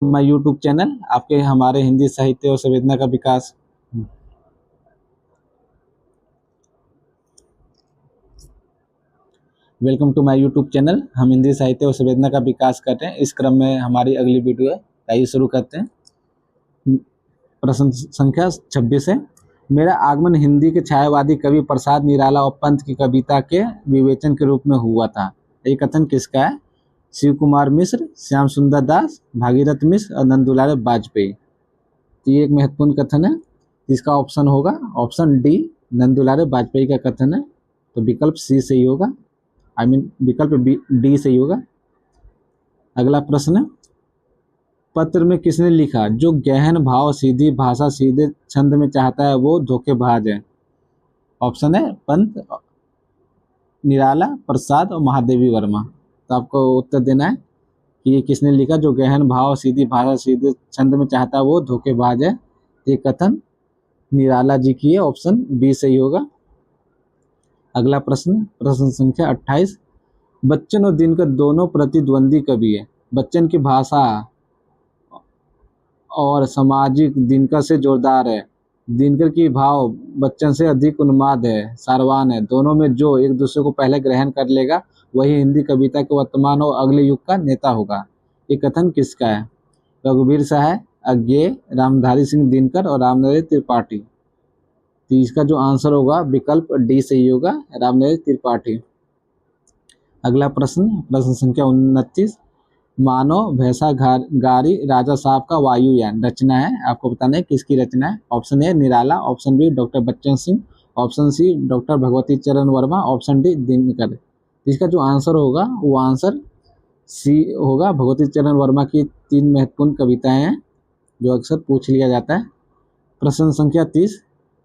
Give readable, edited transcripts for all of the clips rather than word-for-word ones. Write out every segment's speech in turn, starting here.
My YouTube channel आपके हमारे हिंदी साहित्य और संवेदना का विकास। Welcome to my YouTube channel. हम हिंदी साहित्य और संवेदना का विकास करते हैं। इस क्रम में हमारी अगली वीडियो है, आइए शुरू करते हैं। प्रश्न संख्या 26 है। मेरा आगमन हिंदी के छायावादी कवि प्रसाद निराला और पंत की कविता के विवेचन के रूप में हुआ था। ये कथन किसका है? शिव कुमार मिश्र, श्याम सुंदर दास, भागीरथ मिश्र और नंदुलाल वाजपेयी। तो ये एक महत्वपूर्ण कथन है। इसका ऑप्शन होगा ऑप्शन डी, नंदुलाल वाजपेयी का कथन है। तो विकल्प सी सही होगा, विकल्प डी सही होगा। अगला प्रश्न, पत्र में किसने लिखा, जो गहन भाव सीधी भाषा सीधे छंद में चाहता है वो धोखेबाज है। ऑप्शन है पंत, निराला, प्रसाद और महादेवी वर्मा। तो आपको उत्तर देना है कि ये किसने लिखा, जो गहन भाव सीधी भाषा सीधे छंद में चाहता है वो धोखेबाज है। ये कथन निराला जी की है। ऑप्शन बी सही होगा। अगला प्रश्न, प्रश्न संख्या 28। बच्चन और दिनकर दोनों प्रतिद्वंदी कवि है। बच्चन की भाषा और सामाजिक दिनकर से जोरदार है। दिनकर की भाव बच्चन से अधिक उन्माद है, सारवान है। दोनों में जो एक दूसरे को पहले ग्रहण कर लेगा वही हिंदी कविता के वर्तमान और अगले युग का नेता होगा। ये कथन किसका है? रघुवीर सहाय, अज्ञेय, रामधारी सिंह दिनकर और रामनरेश त्रिपाठी। तो इसका जो आंसर होगा विकल्प डी सही होगा, रामनरेश त्रिपाठी। अगला प्रश्न, प्रश्न संख्या 29। मानव भैंसा गारी राजा साहब का वायुयान रचना है। आपको बताना है किसकी रचना है। Option A Nirala, option B doctor Bachchan Singh, option C doctor Bhagwati Charan Verma, option D Dinkar. इसका जो आंसर होगा वो आंसर सी होगा। भगवती चरण वर्मा की 3 महत्वपूर्ण कविताएं हैं जो अक्सर पूछ लिया जाता है। प्रश्न संख्या 30।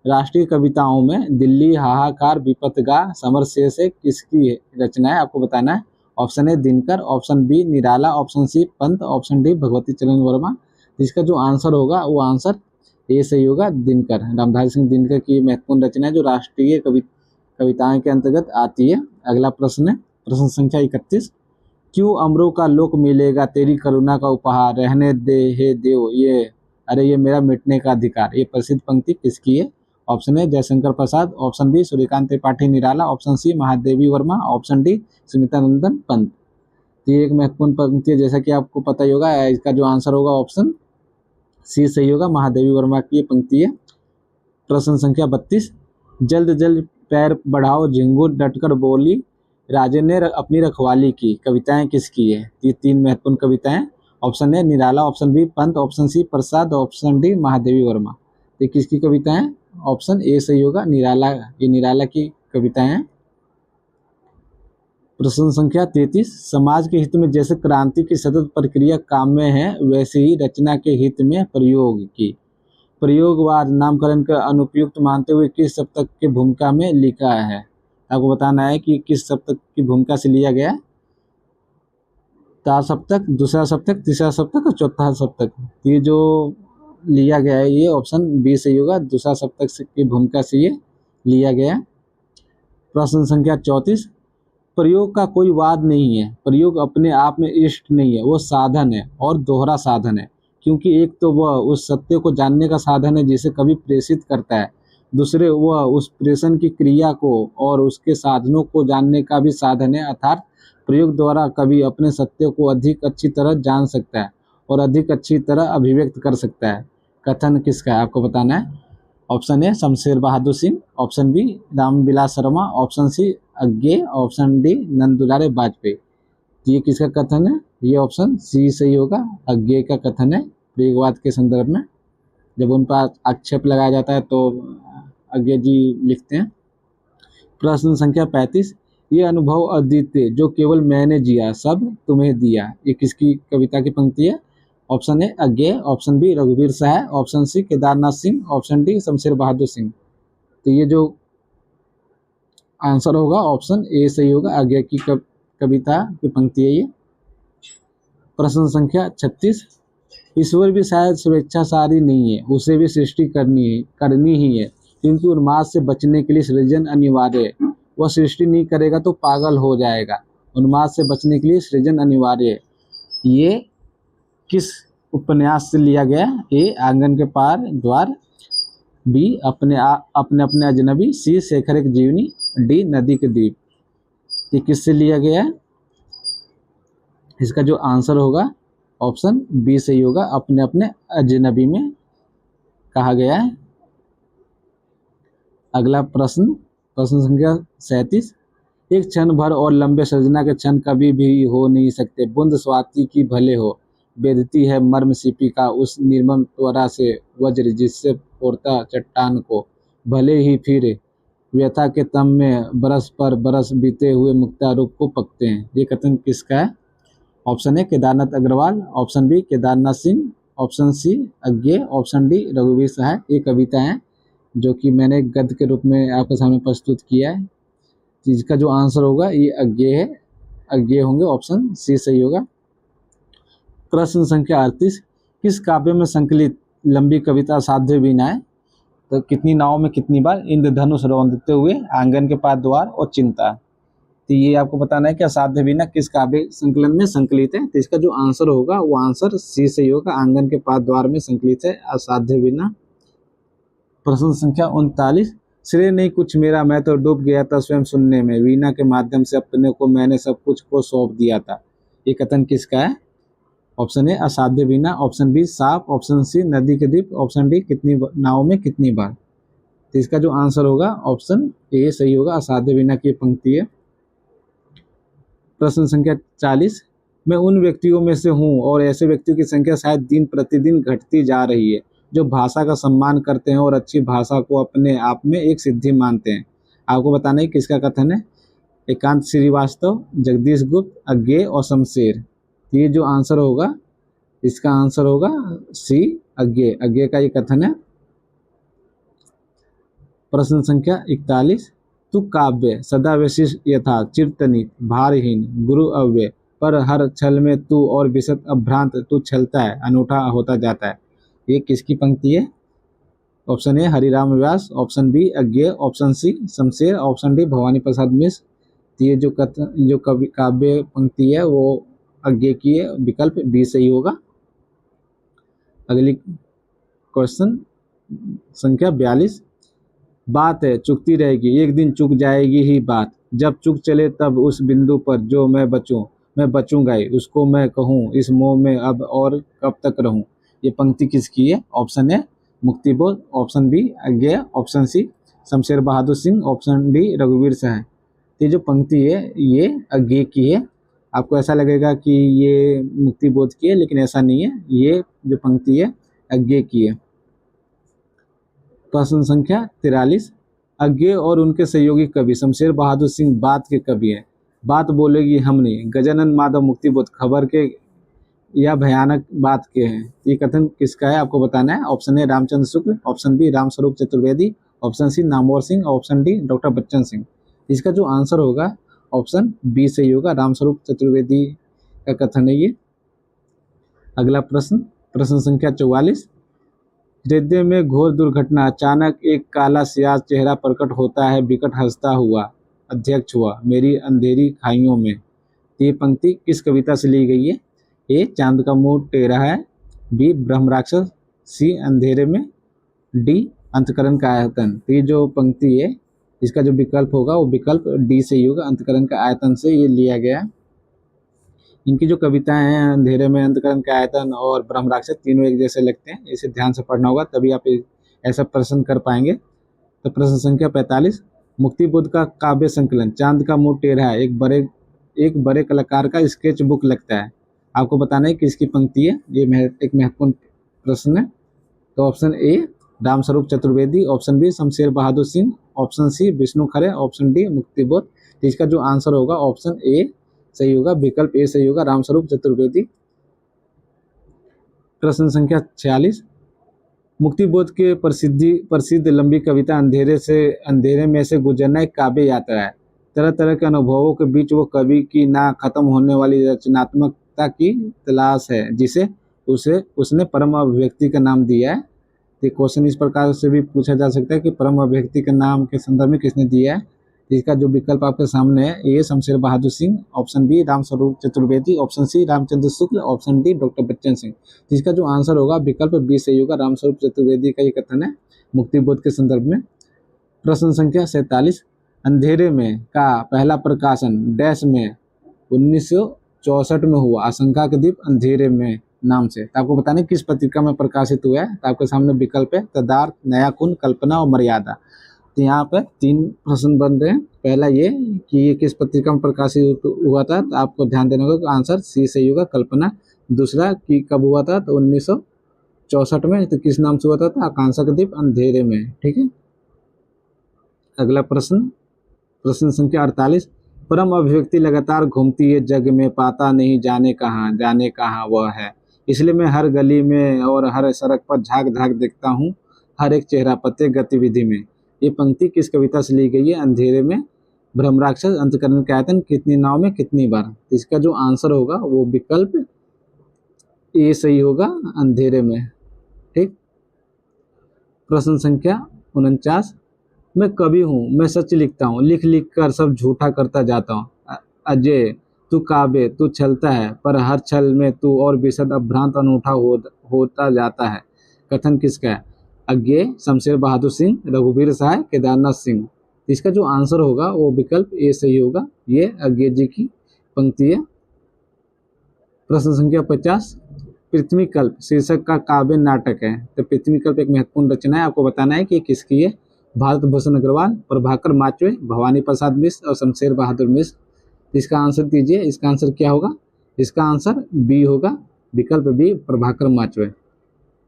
राष्ट्रीय कविताओं में दिल्ली हाहाकार विपतगा समर शेष है किसकी रचना है? आपको बताना है। Option A Dinkar, option B Nirala, option C Pant, option D Bhagwati Charan Verma. इसका जो आंसर होगा वो आंसर ए सही होगा, दिनकर। रामधारी सिंह दिनकर की महत्वपूर्ण रचना है जो राष्ट्रीय कविताएं के अंतर्गत आती है। अगला प्रश्न है, प्रश्न संख्या 31। क्यों अमरों का लोक मिलेगा तेरी करुणा का उपहार, रहने दे हे देव ये, अरे ये मेरा मिटने का अधिकार। ये प्रसिद्ध पंक्ति किसकी है? Option A Jaishankar Prasad, option B Suryakant Tripathi Nirala, option C Mahadevi Verma, option D Sumitranandan Pant. ये एक महत्वपूर्ण पंक्ति है, जैसा कि आपको पता ही होगा। इसका जो आंसर होगा ऑप्शन सी सही होगा, महादेवी वर्मा की ये पंक्ति है। प्रश्न संख्या 32। जल्द जल्द पैर बढ़ाओ झिंगुर डटकर बोली, राजे ने अपनी रखवाली की। कविताएं किसकी है? ये 3 महत्वपूर्ण कविताएं। Option A Nirala, option B Pant, option C Prasad, option D Mahadevi Verma. ये किसकी कविताएं? ऑप्शन ए सही होगा, निराला। ये निराला की कविताएं हैं। प्रश्न संख्या 33। समाज के हित में जैसे क्रांति की सतत प्रक्रिया काम में है वैसे ही रचना के हित में प्रयोग की। प्रयोगवाद नामकरण का अनुपयुक्त मानते हुए किस सप्तक की भूमिका में लिखा है? आपको बताना है कि किस सप्तक की भूमिका से लिया गया। 4 सप्तक, दूसरा सप्तक, तीसरा सप्तक और चौथा सप्तक। ये जो लिया गया है ये ऑप्शन बी सही होगा, दूसरा सप्तक की भूमिका से ये लिया गया। प्रश्न संख्या 34। प्रयोग का कोई वाद नहीं है, प्रयोग अपने आप में इष्ट नहीं है, वो साधन है और दोहरा साधन है। क्योंकि एक तो वह उस सत्य को जानने का साधन है जिसे कवि प्रेषित करता है, दूसरे वह उस प्रेषण की क्रिया को और उसके साधनों को जानने का भी साधन है। अर्थात प्रयोग द्वारा कवि अपने सत्य को अधिक अच्छी तरह जान सकता है और अधिक अच्छी तरह अभिव्यक्त कर सकता है। कथन किसका है? आपको बताना है। Option A Shamsher Bahadur Singh, option B Ramvilas Sharma, option C Agyeya, option D Nandulal Vajpayee. ये किसका कथन है? ये ऑप्शन सी सही होगा, अज्ञेय का कथन है। प्रयोगवाद के संदर्भ में जब उन पर आक्षेप लगाया जाता है तो अज्ञेय जी लिखते हैं। प्रश्न संख्या 35। ये अनुभव अद्वितीय जो केवल मैंने जिया सब तुम्हें दिया। ये किसकी कविता की पंक्ति है? Option A Agyeya, option B रघुवीर Sahay, option C Kedarnath Singh, option D Shamsher Bahadur Singh. तो ये जो आंसर होगा ऑप्शन ए सही होगा, अज्ञेय की कविता की पंक्ति है ये। प्रश्न संख्या 36। ईश्वर भी शायद स्वेच्छाचारी नहीं है, उसे भी सृष्टि करनी ही है, क्योंकि उन्माद से बचने के लिए सृजन अनिवार्य है। वह सृष्टि नहीं करेगा तो पागल हो जाएगा। उन्माद से बचने के लिए सृजन अनिवार्य है। ये किस उपन्यास से लिया गया? ए आंगन के पार द्वार, बी अपने अपने अजनबी, सी शेखर एक जीवनी, डी नदी के द्वीप। ये किससे लिया गया है? इसका जो आंसर होगा ऑप्शन बी सही होगा, अपने अपने अजनबी में कहा गया है। अगला प्रश्न, प्रश्न संख्या 37। एक क्षण भर और लंबे सृजना के क्षण कभी भी हो नहीं सकते, बूंद स्वाति की भले हो, बेधती है मर्म सीपी का उस निर्मम त्वरा से वज्र जिससे फोड़ता चट्टान को, भले ही फिर व्यथा के तम में बरस पर बरस बीते हुए मुक्ता रूप को पकते हैं। ये कथन किसका है? Option A Kedarnath Agrawal, option B Kedarnath Singh, option C Agyeya, option D रघुवीर सहाय। ये कविता है जो कि मैंने गद्य के रूप में आपके सामने प्रस्तुत किया है। इसका जो आंसर होगा ये अज्ञे है, अज्ञे होंगे, ऑप्शन सी सही होगा। प्रश्न संख्या 38। किस काव्य में संकलित लंबी कविता असाध्य वीणा है? तो कितनी नाव में कितनी बार, इंद्रधनुष रौंदते हुए, आंगन के पार द्वार और चिंता। तो ये आपको बताना है कि असाध्य वीणा किस काव्य संकलन में संकलित है। तो इसका जो आंसर होगा वो आंसर सी सही होगा, आंगन के पार द्वार में संकलित है असाध्य वीणा। प्रश्न संख्या 39। श्रेय नहीं कुछ मेरा, मैं तो डूब गया था स्वयं सुनने में, वीणा के माध्यम से अपने को मैंने सब कुछ को सौंप दिया था। ये कथन किसका है? ऑप्शन ए असाध्य वीणा, ऑप्शन बी सांप, ऑप्शन सी नदी के द्वीप, ऑप्शन डी कितनी नाव में कितनी बार। तो इसका जो आंसर होगा ऑप्शन ए सही होगा, असाध्य वीणा की पंक्ति है। प्रश्न संख्या 40। मैं उन व्यक्तियों में से हूँ और ऐसे व्यक्तियों की संख्या शायद दिन प्रतिदिन घटती जा रही है जो भाषा का सम्मान करते हैं और अच्छी भाषा को अपने आप में एक सिद्धि मानते हैं। आपको बताना है किसका कथन है? एकांत श्रीवास्तव, जगदीश गुप्त, अज्ञे और शमशेर। ये जो आंसर होगा इसका आंसर होगा सी अज्ञे, अज्ञे का ये कथन है। प्रश्न संख्या 41। तू काव्य सदा विशिष्ट यथा चिरतनित भारहीन गुरु अव्यय, पर हर छल में तू और विशद अभ्रांत तू छलता है अनूठा होता जाता है। ये किसकी पंक्ति है? Option A Hariram Vyas, option B Agyeya, option C Shamsher, option D Bhawani Prasad Mishra. ये जो कवि काव्य पंक्ति है वो अज्ञे की है, विकल्प बी सही होगा। अगली क्वेश्चन संख्या 42। बात है चुकती रहेगी, एक दिन चुक जाएगी ही बात, जब चुक चले तब उस बिंदु पर जो मैं बचूंगा ही, उसको मैं कहूँ इस मोह में अब और कब तक रहूँ। ये पंक्ति किसकी है? Option A Muktibodh, option B Agyeya, option C Shamsher Bahadur Singh, option D रघुवीर सहाय। ये जो पंक्ति है ये अज्ञे की है। आपको ऐसा लगेगा कि ये मुक्तिबोध की है, लेकिन ऐसा नहीं है, ये जो पंक्ति है अज्ञे की है। प्रश्न संख्या 43। अज्ञे और उनके सहयोगी कवि शमशेर बहादुर सिंह बात के कवि हैं। बात बोलेगी हमने, गजानन माधव मुक्तिबोध खबर के या भयानक बात के हैं। ये कथन किसका है आपको बताना है। Option A Ramchandra Shukla, option B Ramswaroop Chaturvedi, option C Namvar Singh, option D doctor Bachchan Singh. इसका जो आंसर होगा ऑप्शन बी सही होगा, रामस्वरूप चतुर्वेदी का कथन है ये। अगला प्रश्न, प्रश्न संख्या 44। हृदय में घोर दुर्घटना, अचानक एक काला स्याह चेहरा प्रकट होता है, विकट हंसता हुआ अध्यक्ष हुआ मेरी अंधेरी खाइयों में। ये पंक्ति किस कविता से ली गई है? ए चांद का मुंह टेढ़ा है, बी ब्रह्म राक्षस, सी अंधेरे में, डी अंतकरण का आयतन। तो ये जो पंक्ति है इसका जो विकल्प होगा वो विकल्प डी से ही होगा, अंतकरण का आयतन से ये लिया गया। इनकी जो कविताएं हैं अंधेरे में, अंतकरण का आयतन और ब्रह्म राक्षस, तीनों एक जैसे लगते हैं। इसे ध्यान से पढ़ना होगा तभी आप ऐसा प्रश्न कर पाएंगे। तो प्रश्न संख्या 45। मुक्तिबोध का काव्य संकलन चांद का मुंह टेढ़ा है एक बड़े कलाकार का स्केच बुक लगता है। आपको बताना है कि इसकी पंक्ति है। ये एक महत्वपूर्ण प्रश्न है। तो option A Ramswaroop Chaturvedi, option B Shamsher Bahadur Singh, option C Vishnu Khare, option D Muktibodh. तो इसका जो आंसर होगा ऑप्शन ए सही होगा, विकल्प ए सही होगा, रामस्वरूप चतुर्वेदी। प्रश्न संख्या 46। मुक्तिबोध के प्रसिद्ध लंबी कविता अंधेरे में से गुजरना एक काव्य यात्रा है। तरह तरह के अनुभवों के बीच वो कवि की ना खत्म होने वाली रचनात्मकता की तलाश है, जिसे उसने परम अभिव्यक्ति का नाम दिया है। तो क्वेश्चन इस प्रकार से भी पूछा जा सकता है कि परम अभिव्यक्ति के नाम के संदर्भ में किसने दिया है। इसका जो विकल्प आपके सामने है, A Shamsher Bahadur Singh, option B Ramswaroop Chaturvedi, option C Ramchandra Shukla, option D doctor Bachchan Singh. तो इसका जो आंसर होगा विकल्प बी सही होगा, रामस्वरूप चतुर्वेदी का ये कथन है मुक्ति बोध के संदर्भ में। प्रश्न संख्या 47, अंधेरे में का पहला प्रकाशन डैश में 1964 में हुआ, आशंका के द्वीप अंधेरे में नाम से। तो आपको बताने किस पत्रिका में प्रकाशित हुआ है, तो आपके सामने विकल्प है तदार्थ, नया कुन, कल्पना और मर्यादा। तो यहाँ पर 3 प्रश्न बन रहे हैं। पहला ये कि ये किस पत्रिका में प्रकाशित हुआ था, तो आपको ध्यान देना होगा कि आंसर सी सही होगा, कल्पना। दूसरा कि कब हुआ था, तो 1964 में, तो किस नाम से हुआ था, तो आकांक्षा के द्वीप अंधेरे में। ठीक है, अगला प्रश्न, प्रश्न संख्या 48, परम अभिव्यक्ति लगातार घूमती है जग में, पाता नहीं जाने कहाँ वह है, इसलिए मैं हर गली में और हर सड़क पर झांक झांक देखता हूँ, हर एक चेहरा प्रत्येक गतिविधि में। ये पंक्ति किस कविता से ली गई है, अंधेरे में ब्रह्मराक्षस अंतःकरण के आयतन, कितनी नाव में कितनी बार। इसका जो आंसर होगा वो विकल्प ए सही होगा, अंधेरे में। ठीक, प्रश्न संख्या 49, मैं कवि हूँ, मैं सच लिखता हूँ, लिख लिख कर सब झूठा करता जाता हूँ, अजय तू काव्य तू छलता है, पर हर छल में तू और विशद अभ्रांत अनूठा होता जाता है। कथन किसका है, अज्ञेय, शमशेर बहादुर सिंह, रघुवीर सहाय, केदारनाथ सिंह। इसका जो आंसर होगा वो विकल्प ए सही होगा, ये अज्ञेय जी की पंक्ति है। प्रश्न संख्या 50, पृथ्वी कल्प शीर्षक का काव्य नाटक है, तो पृथ्वी कल्प एक महत्वपूर्ण रचना है, आपको बताना है कि किसकी है। भारत भूषण अग्रवाल, प्रभाकर माचवे, भवानी प्रसाद मिश्र और शमशेर बहादुर मिश्र। इसका आंसर दीजिए, इसका आंसर क्या होगा, इसका आंसर बी होगा, विकल्प बी, प्रभाकर माचवे।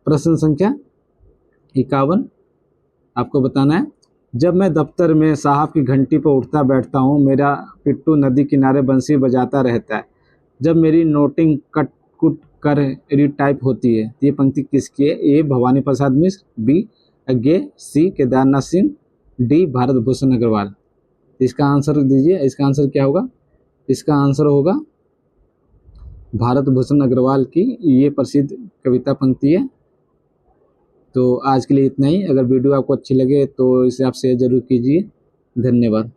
प्रश्न संख्या 51, आपको बताना है, जब मैं दफ्तर में साहब की घंटी पर उठता बैठता हूँ, मेरा पिट्टू नदी किनारे बंसी बजाता रहता है, जब मेरी नोटिंग कट कुट कर रीटाइप होती है। ये पंक्ति किसकी है, ए भवानी प्रसाद मिश्र, बी अज्ञेय, सी केदारनाथ सिंह, डी भारत भूषण अग्रवाल। इसका आंसर दीजिए, इसका आंसर क्या होगा, इसका आंसर होगा भारत भूषण अग्रवाल की ये प्रसिद्ध कविता पंक्ति है। तो आज के लिए इतना ही। अगर वीडियो आपको अच्छी लगे तो इसे आप शेयर जरूर कीजिए। धन्यवाद।